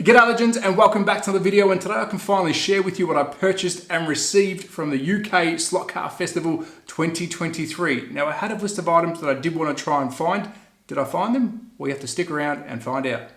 G'day legends and welcome back to the video, and today I can finally share with you what I purchased and received from the UK Slot Car Festival 2023. Now I had a list of items that I did want to try and find. Did I find them? Well, you have to stick around and find out.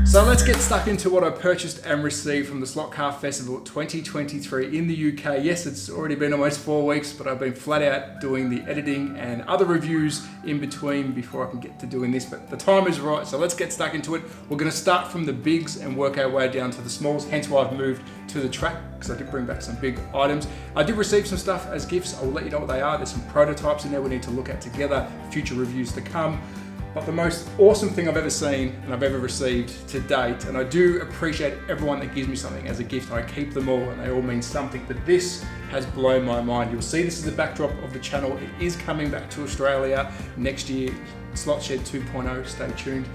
So let's get stuck into what I purchased and received from the Slot Car Festival 2023 in the UK. Yes, it's already been almost 4 weeks, but I've been flat out doing the editing and other reviews in between before I can get to doing this, but the time is right, so let's get stuck into it. We're going to start from the bigs and work our way down to the smalls, hence why I've moved to the track, because I did bring back some big items. I did receive some stuff as gifts. I will let you know what they are. There's some prototypes in there we need to look at together, future reviews to come. But the most awesome thing I've ever seen and I've ever received to date, and I do appreciate everyone that gives me something as a gift, and I keep them all and they all mean something, but this has blown my mind. You'll see this is the backdrop of the channel. It is coming back to Australia next year, Slot Shed 2.0, stay tuned.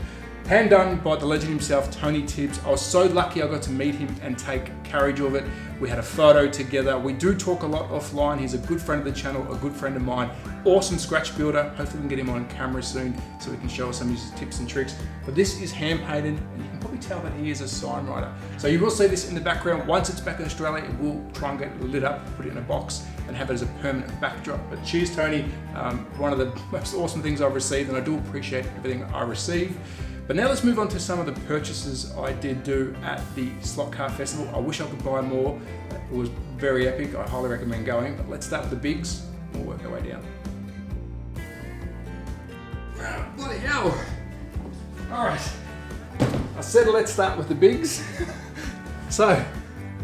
Hand done by the legend himself, Tony Tibbs. I was so lucky I got to meet him and take carriage of it. We had a photo together. We do talk a lot offline. He's a good friend of the channel, a good friend of mine. Awesome scratch builder. Hopefully we can get him on camera soon so he can show us some of his tips and tricks. But this is hand painted, and you can probably tell that he is a sign writer. So you will see this in the background. Once it's back in Australia, it will try and get lit up, put it in a box and have it as a permanent backdrop. But cheers, Tony. One of the most awesome things I've received, and I do appreciate everything I receive. But now let's move on to some of the purchases I did do at the Slot Car Festival. I wish I could buy more. It was very epic. I highly recommend going. But let's start with the bigs. We'll work our way down. Bloody hell. All right. I said let's start with the bigs. So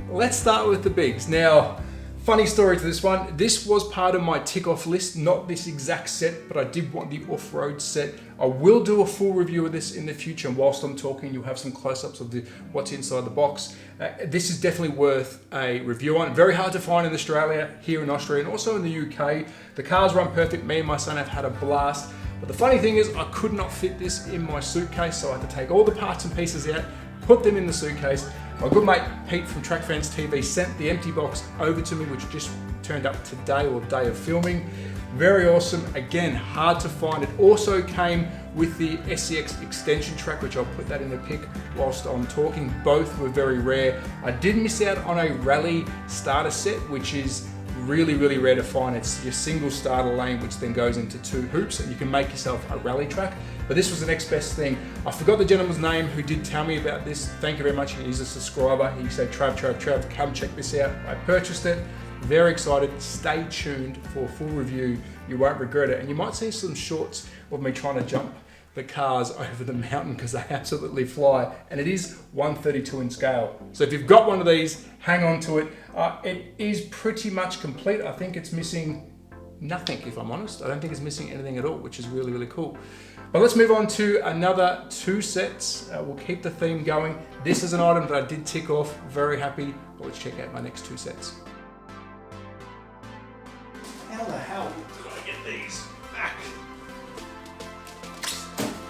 let's start with the bigs. Now, funny story to this one. This was part of my tick off list, not this exact set, but I did want the off-road set. I will do a full review of this in the future, and whilst I'm talking, you'll have some close-ups of what's inside the box. This is definitely worth a review on. Very hard to find in Australia, here in Austria, and also in the UK. The cars run perfect. Me and my son have had a blast. But the funny thing is, I could not fit this in my suitcase, so I had to take all the parts and pieces out, put them in the suitcase. My good mate Pete from Track Fans TV sent the empty box over to me, which just turned up today, or day of filming. Very awesome. Again, hard to find. It also came with the SCX extension track, which I'll put that in the pic whilst I'm talking. Both were very rare. I did miss out on a rally starter set, which is really, really rare to find. It's your single starter lane, which then goes into 2 hoops, and you can make yourself a rally track. But this was the next best thing. I forgot the gentleman's name who did tell me about this. Thank you very much. He's a subscriber. He said, Trav, come check this out. I purchased it. Very excited. Stay tuned for a full review. You won't regret it. And you might see some shorts of me trying to jump the cars over the mountain because they absolutely fly. And it is 132 in scale. So if you've got one of these, hang on to it. It is pretty much complete. I think it's missing nothing, if I'm honest. I don't think it's missing anything at all, which is really, really cool. But let's move on to another 2 sets. We'll keep the theme going. This is an item that I did tick off. Very happy. But let's check out my next 2 sets. How the hell did I get these back?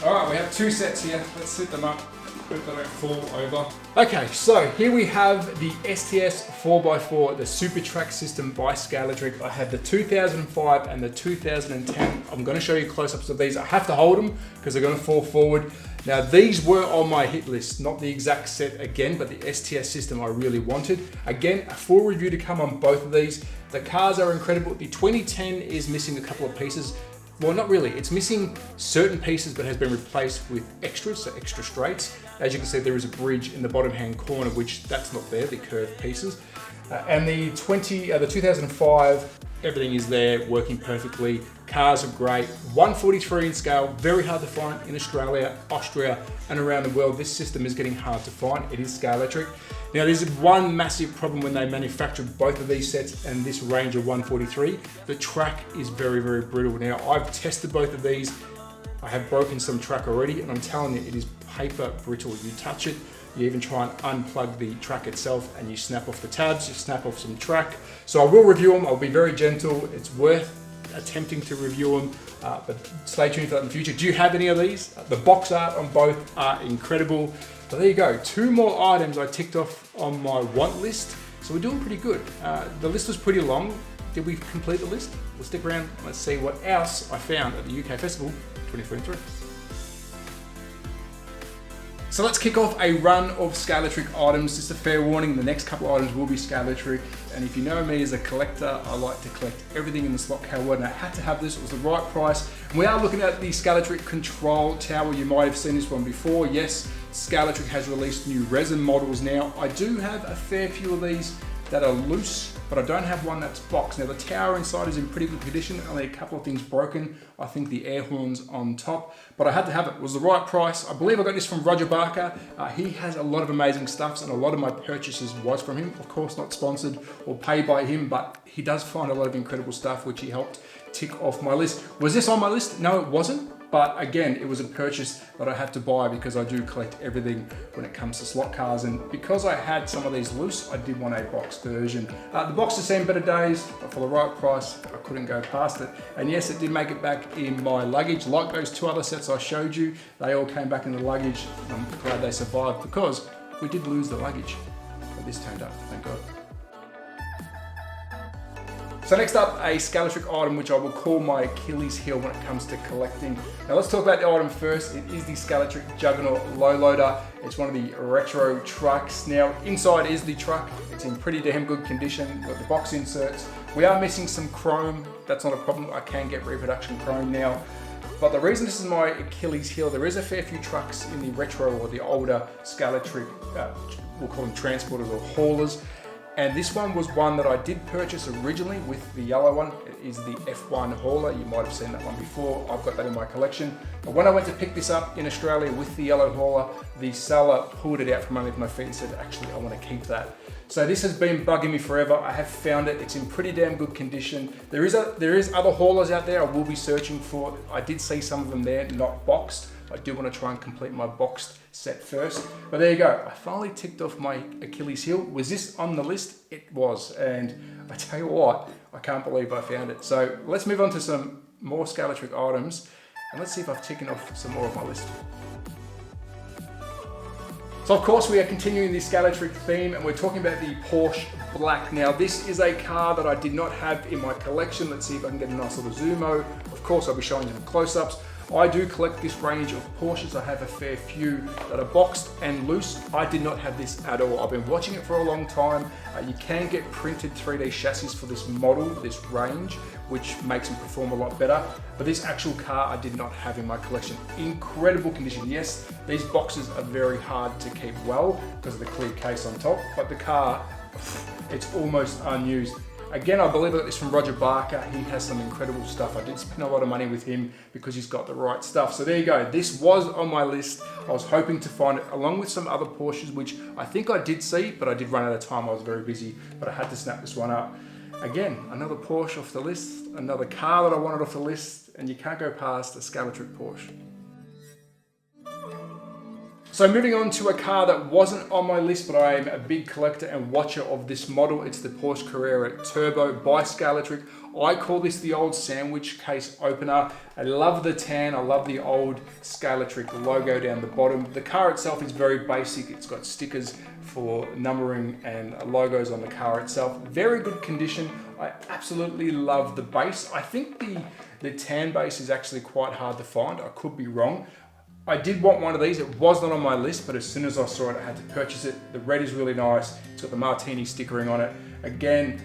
All right, we have 2 sets here. Let's set them up. Hope they don't fall over. Okay, so here we have the STS 4x4, the Super Track system by Scalatrack. I have the 2005 and the 2010. I'm going to show you close-ups of these. I have to hold them because they're going to fall forward. Now, these were on my hit list, not the exact set again, but the STS system I really wanted. Again, a full review to come on both of these. The cars are incredible. The 2010 is missing a couple of pieces. Well, not really. It's missing certain pieces, but has been replaced with extras, so extra straights. As you can see, there is a bridge in the bottom hand corner, which that's not there, the curved pieces. And the 2005, everything is there, working perfectly. Cars are great. 143 in scale, very hard to find in Australia, Austria, and around the world. This system is getting hard to find. It is Scalatric. Now, there's one massive problem when they manufactured both of these sets and this range of 143. The track is very, very brittle. Now, I've tested both of these. I have broken some track already, and I'm telling you, it is paper brittle. You touch it, you even try and unplug the track itself, and you snap off the tabs, you snap off some track. So I will review them. I'll be very gentle. It's worth attempting to review them, but stay tuned for that in the future. Do you have any of these? The box art on both are incredible. So there you go, 2 more items I ticked off on my want list. So we're doing pretty good. The list was pretty long. Did we complete the list? We'll stick around. Let's see what else I found at the UK Festival 2023. So let's kick off a run of Scalatric items. Just a fair warning, the next couple of items will be Scalatric. And if you know me as a collector, I like to collect everything in the slot car world, and I had to have this. It was the right price. And we are looking at the Scalatric control tower. You might have seen this one before. Yes, Scalatric has released new resin models now. I do have a fair few of these that are loose, but I don't have one that's boxed. Now the tower inside is in pretty good condition, only a couple of things broken. I think the air horn's on top, but I had to have it. It was the right price. I believe I got this from Roger Barker. He has a lot of amazing stuffs, and a lot of my purchases was from him. Of course, not sponsored or paid by him, but he does find a lot of incredible stuff, which he helped tick off my list. Was this on my list? No, it wasn't. But again, it was a purchase that I had to buy because I do collect everything when it comes to slot cars. And because I had some of these loose, I did want a boxed version. The box has seen better days, but for the right price, I couldn't go past it. And yes, it did make it back in my luggage. Like those two other sets I showed you, they all came back in the luggage. I'm glad they survived because we did lose the luggage. But this turned up, thank God. So next up, a Scalatric item which I will call my Achilles heel when it comes to collecting. Now let's talk about the item first. It is the Scalatric Juggernaut low loader. It's one of the retro trucks. Now inside is the truck. It's in pretty damn good condition. Got the box inserts. We are missing some chrome. That's not a problem. I can get reproduction chrome now. But the reason this is my Achilles heel, there is a fair few trucks in the retro or the older Scalatric, we'll call them transporters or haulers. And this one was one that I did purchase originally with the yellow one. It is the F1 hauler. You might have seen that one before. I've got that in my collection. But when I went to pick this up in Australia with the yellow hauler, the seller pulled it out from underneath my feet and said, actually, I want to keep that. So this has been bugging me forever. I have found it. It's in pretty damn good condition. There is other haulers out there I will be searching for. I did see some of them there, not boxed. I do want to try and complete my boxed set first. But there you go. I finally ticked off my Achilles heel. Was this on the list? It was. And I tell you what, I can't believe I found it. So let's move on to some more Scalatric items. And let's see if I've taken off some more of my list. So of course we are continuing the Scalatric theme, and we're talking about the Porsche Black. Now this is a car that I did not have in my collection. Let's see if I can get a nice little zoom-o. Of course I'll be showing you some close-ups. I do collect this range of Porsches. I have a fair few that are boxed and loose. I did not have this at all. I've been watching it for a long time. You can get printed 3D chassis for this model, this range, which makes them perform a lot better. But this actual car I did not have in my collection. Incredible condition. Yes, these boxes are very hard to keep well because of the clear case on top, but the car, it's almost unused. Again, I believe I got this from Roger Barker. He has some incredible stuff. I did spend a lot of money with him because he's got the right stuff. So there you go. This was on my list. I was hoping to find it along with some other Porsches, which I think I did see, but I did run out of time. I was very busy, but I had to snap this one up. Again, another Porsche off the list, another car that I wanted off the list, and you can't go past a Scalatric Porsche. So moving on to a car that wasn't on my list, but I am a big collector and watcher of this model. It's the Porsche Carrera Turbo by Scalatric. I call this the old sandwich case opener. I love the tan, I love the old Scalatric logo down the bottom. The car itself is very basic. It's got stickers for numbering and logos on the car itself. Very good condition. I absolutely love the base. I think the tan base is actually quite hard to find. I could be wrong. I did want one of these. It was not on my list, but as soon as I saw it, I had to purchase it. The red is really nice. It's got the martini stickering on it. Again,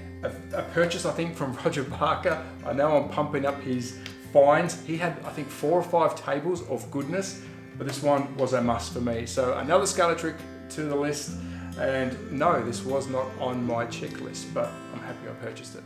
a purchase, I think, from Roger Barker. I know I'm pumping up his finds. He had, I think, 4 or 5 tables of goodness, but this one was a must for me. So another Scalatric to the list. And no, this was not on my checklist, but I'm happy I purchased it.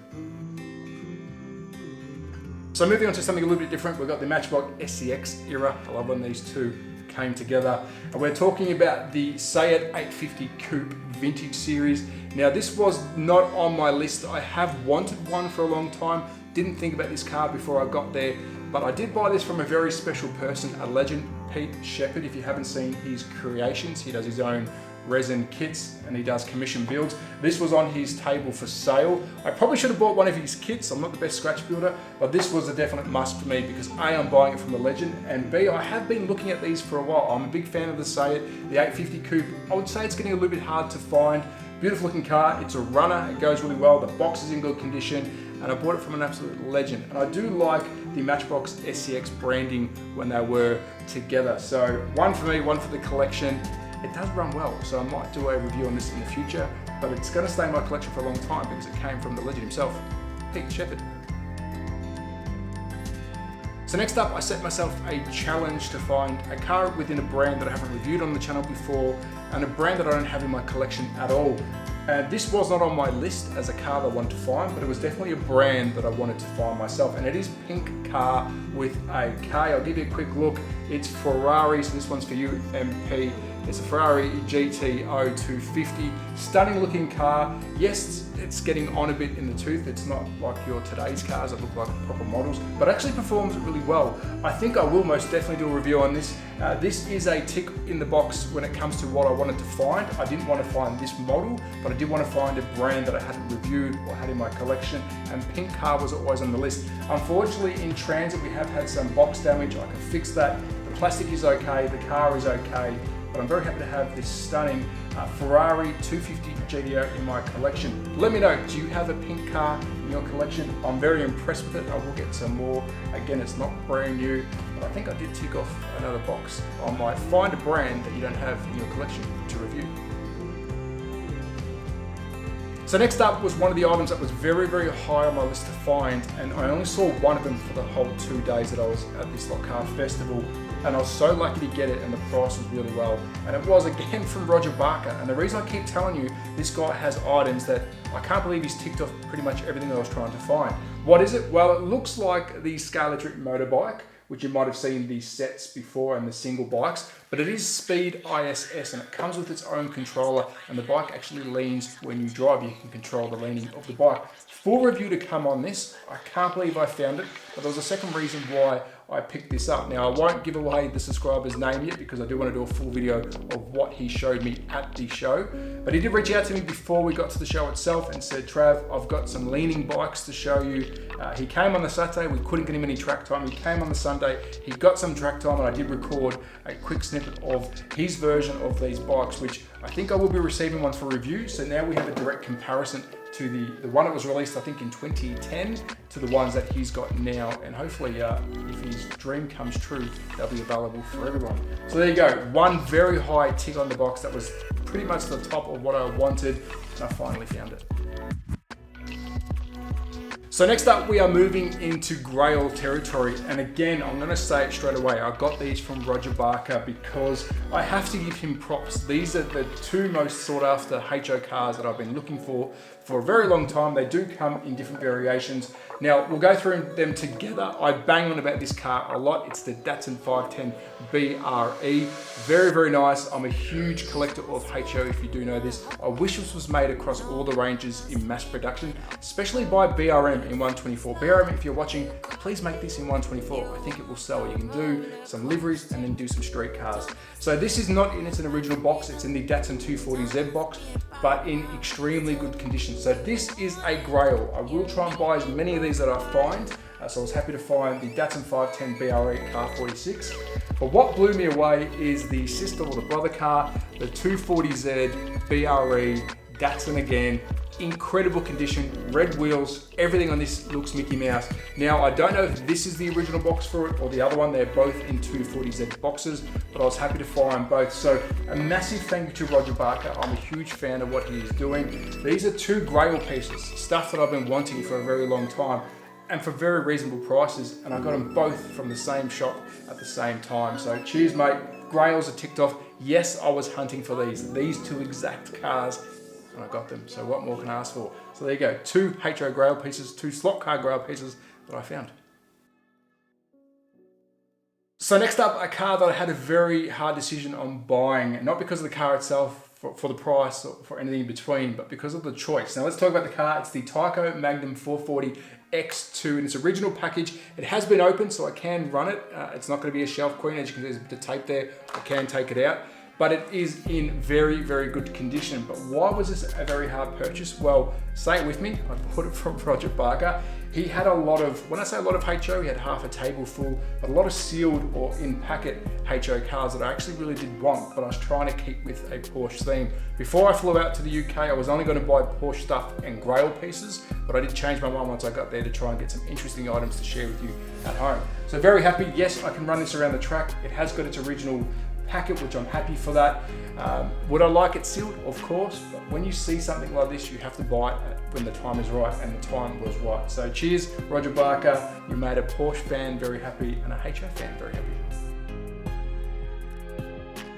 So moving on to something a little bit different, we've got the Matchbox SCX era. I love when these two came together. And we're talking about the Say It 850 Coupe Vintage Series. Now this was not on my list. I have wanted one for a long time. Didn't think about this car before I got there, but I did buy this from a very special person, a legend, Pete Shepherd. If you haven't seen his creations, he does his own resin kits and he does commission builds. This was on his table for sale. I probably should have bought one of his kits. I'm not the best scratch builder, but this was a definite must for me because A, I'm buying it from a legend, and B, I have been looking at these for a while. I'm a big fan of the Say It, the 850 Coupe. I would say it's getting a little bit hard to find. Beautiful looking car, it's a runner, it goes really well, the box is in good condition, and I bought it from an absolute legend. And I do like the Matchbox SCX branding when they were together. So one for me, one for the collection. It does run well, so I might do a review on this in the future, but it's going to stay in my collection for a long time because it came from the legend himself, Pete Shepherd. So next up, I set myself a challenge to find a car within a brand that I haven't reviewed on the channel before and a brand that I don't have in my collection at all. This was not on my list as a car that I wanted to find, but it was definitely a brand that I wanted to find myself, and it is pink car with a K. I'll give you a quick look. It's Ferrari, so this one's for you, MP. It's a Ferrari GTO 250, stunning looking car. Yes, it's getting on a bit in the tooth. It's not like your today's cars that look like proper models, but actually performs really well. I think I will most definitely do a review on this. This is a tick in the box when it comes to what I wanted to find. I didn't want to find this model, but I did want to find a brand that I hadn't reviewed or had in my collection, and pink car was always on the list. Unfortunately, in transit, we have had some box damage. I can fix that. The plastic is okay, the car is okay, but I'm very happy to have this stunning Ferrari 250 GTO in my collection. Let me know, do you have a pink car in your collection? I'm very impressed with it. I will get some more. Again, it's not brand new, but I think I did tick off another box. I might find a brand that you don't have in your collection to review. So next up was one of the items that was very, very high on my list to find, and I only saw one of them for the whole 2 days that I was at this Slot Car Festival, and I was so lucky to get it, and the price was really well. And it was again from Roger Barker, and the reason I keep telling you, this guy has items that I can't believe he's ticked off pretty much everything that I was trying to find. What is it? Well, it looks like the SCALEXTRIC motorbike, which you might have seen these sets before and the single bikes, but it is SpeedISS and it comes with its own controller, and the bike actually leans when you drive. You can control the leaning of the bike. Full review to come on this. I can't believe I found it, but there was a second reason why I picked this up. Now, I won't give away the subscriber's name yet because I do want to do a full video of what he showed me at the show, but he did reach out to me before we got to the show itself and said, Trav, I've got some leaning bikes to show you. He came on the Saturday, we couldn't get him any track time. He came on the Sunday, he got some track time, and I did record a quick snippet of his version of these bikes, which I think I will be receiving one for review. So now we have a direct comparison to the one that was released, I think, in 2010 to the ones that he's got now. And hopefully, if his dream comes true, they'll be available for everyone. So there you go, one very high tick on the box that was pretty much the top of what I wanted, and I finally found it. So next up, we are moving into grail territory. And again, I'm gonna say it straight away. I got these from Roger Barker because I have to give him props. These are the two most sought after HO cars that I've been looking for a very long time. They do come in different variations. Now, we'll go through them together. I bang on about this car a lot. It's the Datsun 510 BRE. Very, very nice. I'm a huge collector of HO, if you do know this. I wish this was made across all the ranges in mass production, especially by BRM in 124. BRM, if you're watching, please make this in 124. I think it will sell. You can do some liveries and then do some street cars. So this is not in its original box. It's in the Datsun 240Z box, but in extremely good condition. So this is a grail. I will try and buy as many of these that I find. So I was happy to find the Datsun 510 BRE car 46. But what blew me away is the sister or the brother car, the 240Z BRE Datsun again. Incredible condition, red wheels, everything on this looks Mickey Mouse. Now, I don't know if this is the original box for it or the other one. They're both in 240Z boxes, but I was happy to find both. So a massive thank you to Roger Barker. I'm a huge fan of what he is doing. These are two grail pieces, stuff that I've been wanting for a very long time, and for very reasonable prices, and I got them both from the same shop at the same time. So cheers, mate. Grails are ticked off. Yes, I was hunting for these two exact cars, and I got them. So what more can I ask for? So there you go, two HO grail pieces, two slot car grail pieces that I found. So next up, a car that I had a very hard decision on buying, not because of the car itself, for the price or for anything in between, but because of the choice. Now let's talk about the car. It's the Tyco Magnum 440 X2 in its original package. It has been opened, so I can run it. It's not going to be a shelf queen. As you can see, there's a bit of tape there. I can take it out, but it is in very, very good condition. But why was this a very hard purchase? Well, say it with me. I bought it from Roger Barker. He had a lot of, when I say a lot of HO, he had half a table full, but a lot of sealed or in packet HO cars that I actually really did want, but I was trying to keep with a Porsche theme. Before I flew out to the UK, I was only going to buy Porsche stuff and grail pieces, but I did change my mind once I got there to try and get some interesting items to share with you at home. So very happy. Yes, I can run this around the track. It has got its original packet, which I'm happy for that. Would I like it sealed? Of course, but when you see something like this, you have to buy it when the time is right, and the time was right. So cheers, Roger Barker. You made a Porsche fan very happy and a HO fan very happy.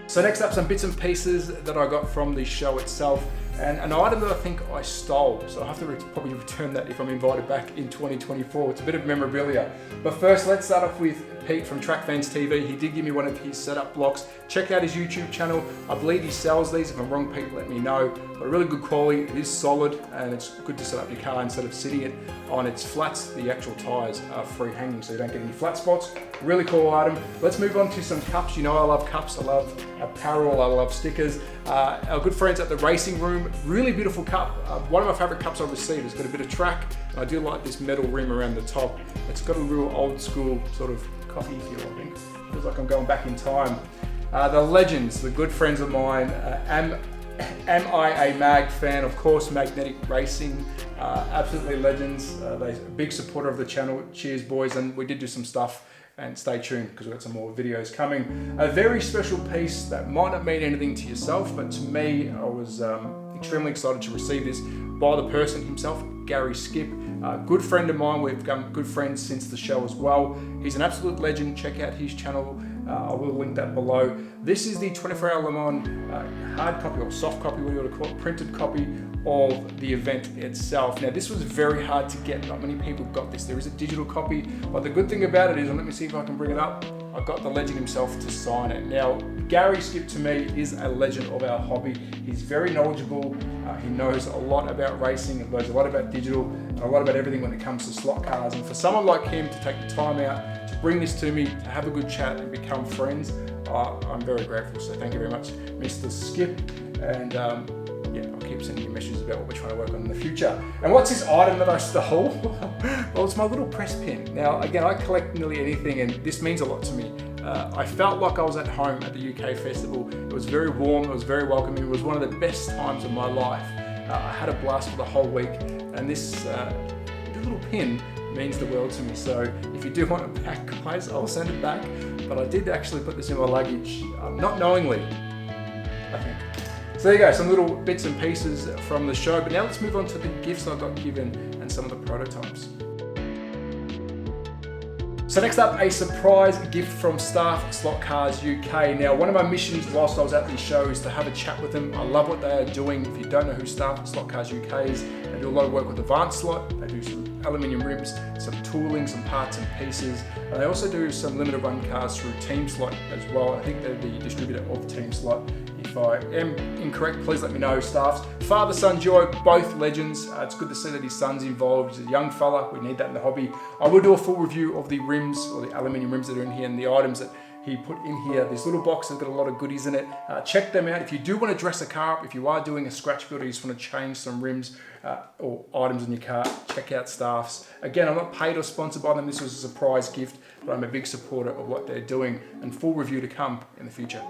So next up, some bits and pieces that I got from the show itself, and an item that I think I stole. So I'll have to probably return that if I'm invited back in 2024. It's a bit of memorabilia. But first, let's start off with Pete from Track Fans TV. He did give me one of his setup blocks. Check out his YouTube channel. I believe he sells these. If I'm wrong, Pete, let me know. But really good quality. It is solid, and it's good to set up your car instead of sitting it on its flats. The actual tires are free hanging, so you don't get any flat spots. Really cool item. Let's move on to some cups. You know I love cups. I love apparel. I love stickers. Our good friends at the Racing Room. Really beautiful cup. One of my favorite cups I've received. It's got a bit of track. I do like this metal rim around the top. It's got a real old school sort of coffee feel, I think. Feels like I'm going back in time. The Legends, the good friends of mine. Am I a mag fan? Of course, Magnetic Racing. Absolutely legends. They're a big supporter of the channel. Cheers, boys. And we did do some stuff, and stay tuned because we've got some more videos coming. A very special piece that might not mean anything to yourself, but to me, I was extremely excited to receive this by the person himself, Gary Skip. Good friend of mine. We've become good friends since the show as well. He's an absolute legend. Check out his channel. I will link that below. This is the 24-hour Le Mans hard copy or soft copy, what you want to call it, printed copy of the event itself. Now, this was very hard to get. Not many people got this. There is a digital copy, but the good thing about it is, and let me see if I can bring it up, I got the legend himself to sign it. Now, Gary Skip to me is a legend of our hobby. He's very knowledgeable. He knows a lot about racing, he knows a lot about digital, and a lot about everything when it comes to slot cars. And for someone like him to take the time out to bring this to me, to have a good chat and become friends, I'm very grateful. So thank you very much, Mr. Skip. And yeah, I'll keep sending you messages about what we're trying to work on in the future. And what's this item that I stole? Well, it's my little press pin. Now, again, I collect nearly anything, and this means a lot to me. I felt like I was at home at the UK festival. It was very warm, it was very welcoming. It was one of the best times of my life. I had a blast for the whole week, and this little pin means the world to me. So if you do want it back, guys, I'll send it back. But I did actually put this in my luggage, not knowingly, I think. So there you go, some little bits and pieces from the show. But now let's move on to the gifts I got given and some of the prototypes. So next up, a surprise gift from Staffslot Cars UK. Now, one of my missions whilst I was at these shows is to have a chat with them. I love what they are doing. If you don't know who Staffslot Cars UK is, they do a lot of work with advanced slot. They do some aluminium rims, some tooling, some parts and pieces. And they also do some limited run cars through TeamSlot as well. I think they're the distributor of TeamSlot. If I am incorrect, please let me know, Staffs. Father, son duo, both legends. It's good to see that his son's involved. He's a young fella. We need that in the hobby. I will do a full review of the rims, or the aluminium rims that are in here, and the items that he put in here. This little box has got a lot of goodies in it. Check them out. If you do want to dress a car up, if you are doing a scratch build, or you just want to change some rims or items in your car, check out Staffs. Again, I'm not paid or sponsored by them. This was a surprise gift, but I'm a big supporter of what they're doing, and full review to come in the future.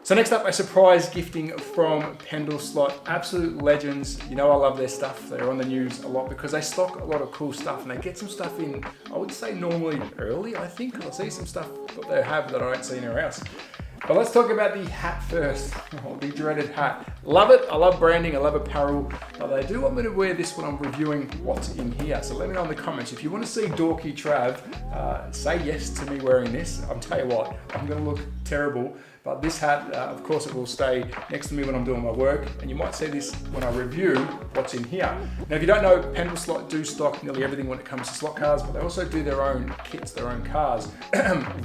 So next up, a surprise gifting from Staffslot. Absolute legends. You know I love their stuff. They're on the news a lot because they stock a lot of cool stuff, and they get some stuff in, I would say normally early, I think. I'll see some stuff that they have that I don't see anywhere else. But let's talk about the hat first, the dreaded hat. Love it, I love branding, I love apparel, but they do want me to wear this when I'm reviewing what's in here. So let me know in the comments. If you want to see dorky Trav, say yes to me wearing this. I'll tell you what, I'm gonna look terrible, but this hat, of course it will stay next to me when I'm doing my work, and you might see this when I review what's in here. Now if you don't know, Staffslot do stock nearly everything when it comes to slot cars, but they also do their own kits, their own cars.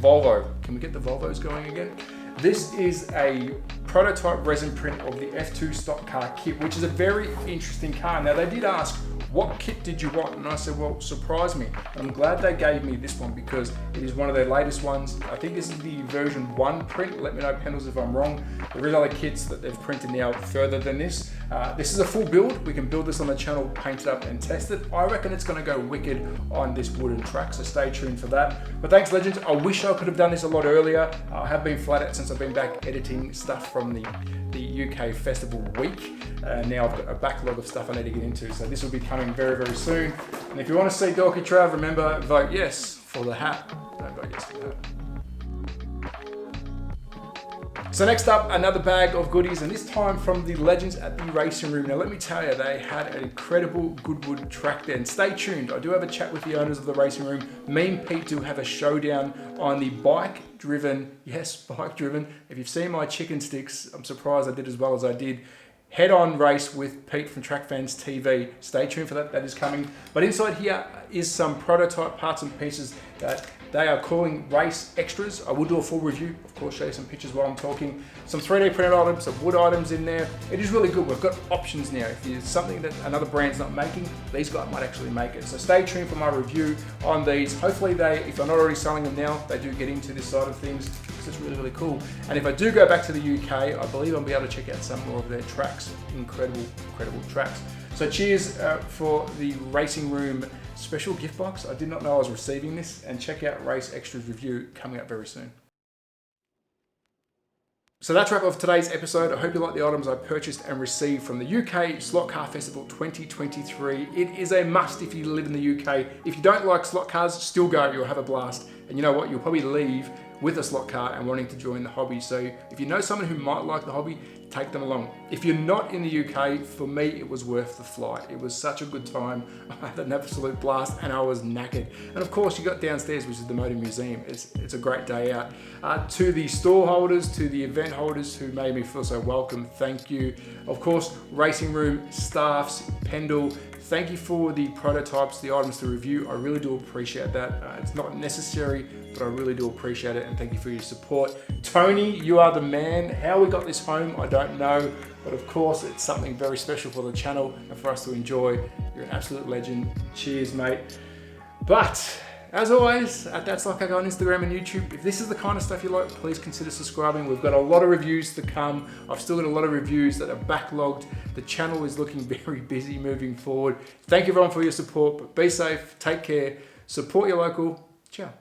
Volvo, can we get the Volvos going again? This is a prototype resin print of the F2 stock car kit, which is a very interesting car. Now they did ask, what kit did you want? And I said, well, surprise me. And I'm glad they gave me this one because it is one of their latest ones. I think this is the version 1 print. Let me know, Pendles, if I'm wrong. There is other kits that they've printed now further than this. This is a full build. We can build this on the channel, paint it up and test it. I reckon it's gonna go wicked on this wooden track, so stay tuned for that. But thanks, Legends. I wish I could have done this a lot earlier. I have been flat out since I've been back editing stuff from the UK Festival week. Now I've got a backlog of stuff I need to get into, so this will be coming very, very soon. And if you want to see Dorky Trav, remember, vote yes for the hat. Don't vote yes for the hat. So next up, another bag of goodies, and this time from the Legends at the Racing Room. Now let me tell you, they had an incredible Goodwood track there, and stay tuned. I do have a chat with the owners of the Racing Room. Me and Pete do have a showdown on the bike-driven, yes, bike-driven. If you've seen my chicken sticks, I'm surprised I did as well as I did. Head-on race with Pete from Track Fans TV. Stay tuned for that, that is coming. But inside here is some prototype parts and pieces that they are calling race extras. I will do a full review, of course, show you some pictures while I'm talking. Some 3D printed items, some wood items in there. It is really good. We've got options now. If there's something that another brand's not making, these guys might actually make it. So stay tuned for my review on these. Hopefully they, if they're not already selling them now, they do get into this side of things. It's really, really cool. And if I do go back to the UK, I believe I'll be able to check out some more of their tracks. Incredible, incredible tracks. So cheers for the Racing Room special gift box. I did not know I was receiving this, and check out Race Extras review coming up very soon. So that's a wrap of today's episode. I hope you like the items I purchased and received from the UK Slot Car Festival 2023. It is a must if you live in the UK. If you don't like slot cars, still go, you'll have a blast. And you know what, you'll probably leave with a slot car and wanting to join the hobby. So if you know someone who might like the hobby, take them along. If you're not in the UK, for me, it was worth the flight. It was such a good time. I had an absolute blast and I was knackered. And of course, you got downstairs, which is the Motor Museum. It's a great day out. To the store holders, to the event holders who made me feel so welcome, thank you. Of course, Racing Room, staffs, Pendle, thank you for the prototypes, the items to review. I really do appreciate that. It's not necessary, but I really do appreciate it, and thank you for your support. Tony, you are the man. How we got this home, I don't know, but of course it's something very special for the channel and for us to enjoy. You're an absolute legend. Cheers, mate. But as always, at THATSLOTCARGUYOZ on Instagram and YouTube. If this is the kind of stuff you like, please consider subscribing. We've got a lot of reviews to come. I've still got a lot of reviews that are backlogged. The channel is looking very busy moving forward. Thank you everyone for your support, but be safe, take care, support your local. Ciao.